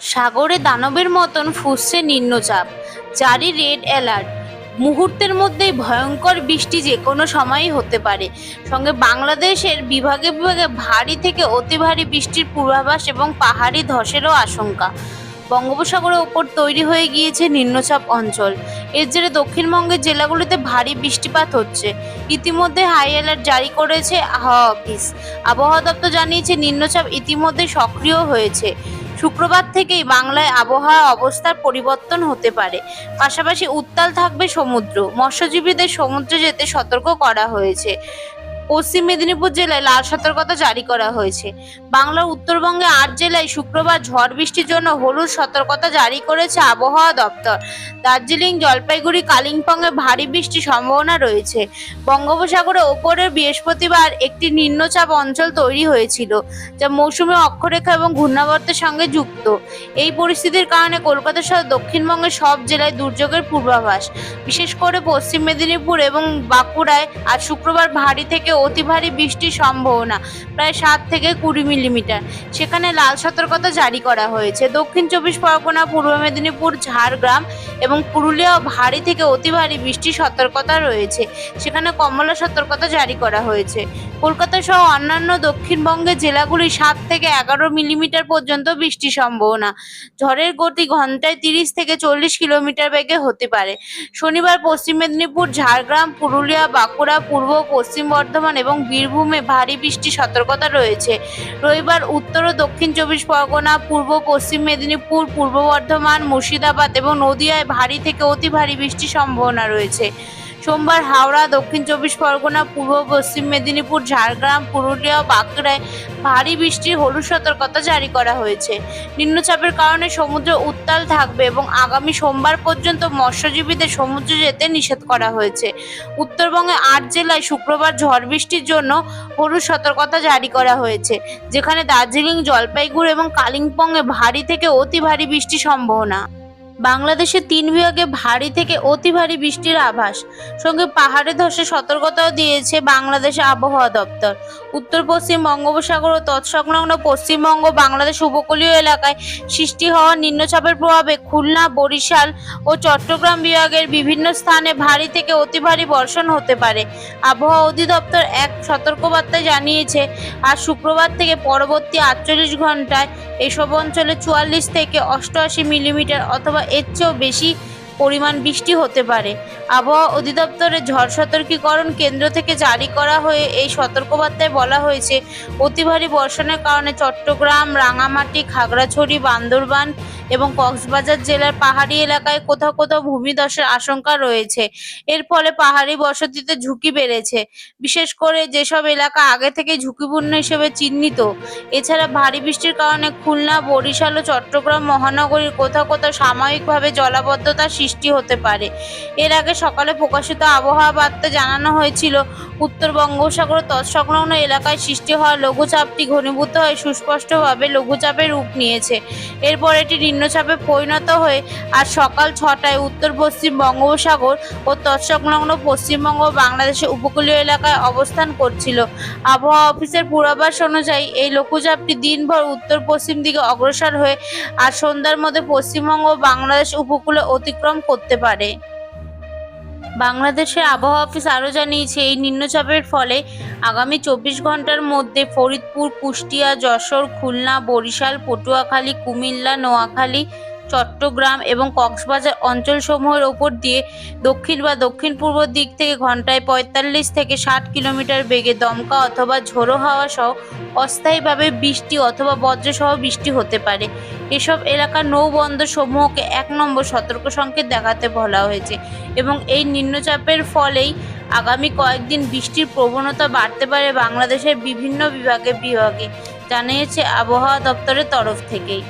সাগরে দানবের মতন ফুঁসছে নিম্নচাপ, জারি রেড অ্যালার্ট। মুহূর্তের মধ্যেই ভয়ঙ্কর বৃষ্টি যে কোনো সময়ই হতে পারে। সঙ্গে বাংলাদেশের বিভাগে বিভাগে ভারী থেকে অতি ভারী বৃষ্টির পূর্বাভাস এবং পাহাড়ি ধসেরও আশঙ্কা। বঙ্গোপসাগরের ওপর তৈরি হয়ে গিয়েছে নিম্নচাপ অঞ্চল। এর জেরে দক্ষিণবঙ্গের জেলাগুলিতে ভারী বৃষ্টিপাত হচ্ছে। ইতিমধ্যে হাই অ্যালার্ট জারি করেছে আবহাওয়া অফিস। আবহাওয়া দপ্তর জানিয়েছে নিম্নচাপ ইতিমধ্যে সক্রিয় হয়েছে। শুক্রবার থেকেই বাংলায় আবহাওয়া অবস্থার পরিবর্তন হতে পারে। পাশাপাশি উত্তাল থাকবে সমুদ্র। মৎস্যজীবীদের সমুদ্রে যেতে সতর্ক করা হয়েছে। পশ্চিম মেদিনীপুর জেলায় লাল সতর্কতা জারি করা হয়েছে। বাংলার উত্তরবঙ্গে 8 জেলায় শুক্রবার ঝড় বৃষ্টির জন্য হলুদ সতর্কতা জারি করেছে আবহাওয়া দপ্তর। দার্জিলিং, জলপাইগুড়ি, কালিম্পংয়ে ভারী বৃষ্টির সম্ভাবনা রয়েছে। বঙ্গোপসাগরের ওপরে বৃহস্পতিবার একটি নিম্নচাপ অঞ্চল তৈরি হয়েছিল, যা মৌসুমী অক্ষরেখা এবং ঘূর্ণাবর্তের সঙ্গে যুক্ত। এই পরিস্থিতির কারণে কলকাতা সহ দক্ষিণবঙ্গের সব জেলায় দুর্যোগের পূর্বাভাস। বিশেষ করে পশ্চিম মেদিনীপুর এবং বাঁকুড়ায় আজ শুক্রবার ভারী থেকে অতি ভারী বৃষ্টির সম্ভাবনা, প্রায় 7 থেকে 20 মিলিমিটার। সেখানে লাল সতর্কতা জারি করা হয়েছে। দক্ষিণ 24 পরগনা, পূর্ব মেদিনীপুর, ঝাড়গ্রাম এবং পুরুলিয়াও ভারী থেকে অতি ভারী বৃষ্টির সতর্কতা রয়েছে। সেখানে কমলা সতর্কতা জারি করা হয়েছে। কলকাতা সহ অন্যান্য দক্ষিণবঙ্গের জেলাগুলি 7 থেকে 11 মিলিমিটার পর্যন্ত বৃষ্টির সম্ভাবনা। ঝড়ের গতি ঘন্টায় 30 থেকে 40 কিলোমিটার বেগে হতে পারে। শনিবার পশ্চিম মেদিনীপুর, ঝাড়গ্রাম, পুরুলিয়া, বাঁকুড়া, পূর্ব পশ্চিম বর্ধমান এবং বীরভূমে ভারী বৃষ্টির সতর্কতা রয়েছে। রবিবার উত্তর ও দক্ষিণ 24 পরগনা, পূর্ব পশ্চিম মেদিনীপুর, পূর্ব বর্ধমান, মুর্শিদাবাদ এবং নদিয়ায় ভারী থেকে অতি ভারী বৃষ্টির সম্ভাবনা রয়েছে। সোমবার হাওড়া, দক্ষিণ 24 পরগনা, পূর্ব পশ্চিম মেদিনীপুর, ঝাড়গ্রাম, পুরুলিয়া ও বাঁকুড়ায় ভারী বৃষ্টির হলুদ সতর্কতা জারি করা হয়েছে। নিম্নচাপের কারণে সমুদ্র উত্তাল থাকবে এবং আগামী সোমবার পর্যন্ত মৎস্যজীবীদের সমুদ্রে যেতে নিষেধ করা হয়েছে। উত্তরবঙ্গে 8 জেলায় শুক্রবার ঝড় বৃষ্টির জন্য হলুদ সতর্কতা জারি করা হয়েছে, যেখানে দার্জিলিং, জলপাইগুড়ি এবং কালিম্পংয়ে ভারী থেকে অতি ভারী বৃষ্টির সম্ভাবনা। বাংলাদেশের 3 বিভাগে ভারী থেকে অতি ভারী বৃষ্টির আভাস। সঙ্গে পাহাড়ে ধসের সতর্কতাও দিয়েছে বাংলাদেশ আবহাওয়া দপ্তর। উত্তর পশ্চিম বঙ্গোপসাগর ও তৎসংলগ্ন পশ্চিমবঙ্গ, বাংলাদেশ উপকূলীয় এলাকায় সৃষ্টি হওয়া নিম্নচাপের প্রভাবে খুলনা, বরিশাল ও চট্টগ্রাম বিভাগের বিভিন্ন স্থানে ভারী থেকে অতি ভারী বর্ষণ হতে পারে। আবহাওয়া অধিদপ্তর এক সতর্কবার্তায় জানিয়েছে, আজ শুক্রবার থেকে পরবর্তী 48 ঘন্টায় এসব অঞ্চলে 44 থেকে 88 মিলিমিটার অথবা এর চেয়েও বেশি পরিমাণ বৃষ্টি হতে পারে। আবহাওয়া অধিদপ্তরের ঝড় সতর্কীকরণ কেন্দ্র থেকে জারি করা হয়ে এই সতর্কবার্তায় বলা হয়েছে, অতি ভারী বর্ষণের কারণে চট্টগ্রাম, রাঙামাটি, খাগড়াছড়ি, বান্দরবান এবং কক্সবাজার জেলার পাহাড়ি এলাকায় কোথাও কোথাও ভূমিধসের আশঙ্কা রয়েছে। এর ফলে পাহাড়ি বসতিতে ঝুঁকি বেড়েছে, বিশেষ করে যেসব এলাকা আগে থেকে ঝুঁকিপূর্ণ হিসেবে চিহ্নিত। এছাড়া ভারী বৃষ্টির কারণে খুলনা, বরিশাল ও চট্টগ্রাম মহানগরীর কোথাও কোথাও সাময়িকভাবে জলাবদ্ধতার সৃষ্টি হতে পারে। এর আগে সকালে প্রকাশিত আবহাওয়া বার্তায় জানানো হয়েছিল, উত্তর বঙ্গোপসাগর তৎসংলগ্ন এলাকায় সৃষ্টি হওয়া লঘুচাপটি ঘনীভূত হয়ে সুস্পষ্টভাবে লঘুচাপে রূপ নিয়েছে। এরপর এটি নিম্নচাপে পরিণত হয়ে আজ সকাল 6টায় উত্তর পশ্চিম বঙ্গোপসাগর ও তৎসংলগ্ন পশ্চিমবঙ্গ, বাংলাদেশের উপকূলীয় এলাকায় অবস্থান করছিল। আবহাওয়া অফিসের পূর্বাভাস অনুযায়ী এই লঘুচাপটি দিনভর উত্তর পশ্চিম দিকে অগ্রসর হয়ে আজ সন্ধ্যার মধ্যে পশ্চিমবঙ্গ ও বাংলাদেশ উপকূলে অতিক্রম করতে পারে। বাংলাদেশের আবহাওয়া অফিস আরও জানিয়েছে, এই নিম্নচাপের ফলে আগামী 24 ঘন্টার মধ্যে ফরিদপুর, কুষ্টিয়া, যশোর, খুলনা, বরিশাল, পটুয়াখালী, কুমিল্লা, নোয়াখালী, চট্টগ্রাম এবং কক্সবাজার অঞ্চলসমূহের ওপর দিয়ে দক্ষিণ বা দক্ষিণ পূর্ব দিক থেকে ঘন্টায় 45 থেকে 60 কিলোমিটার বেগে দমকা অথবা ঝোড়ো হাওয়া সহ অস্থায়ীভাবে বৃষ্টি অথবা বজ্রসহ বৃষ্টি হতে পারে। এসব এলাকার নৌবন্দর সমূহকে 1 নম্বর সতর্ক সংকেত দেখাতে বলা হয়েছে এবং এই নিম্নচাপের ফলেই আগামী কয়েকদিন বৃষ্টির প্রবণতা বাড়তে পারে বাংলাদেশের বিভিন্ন বিভাগে জানিয়েছে আবহাওয়া দপ্তরের তরফ থেকেই।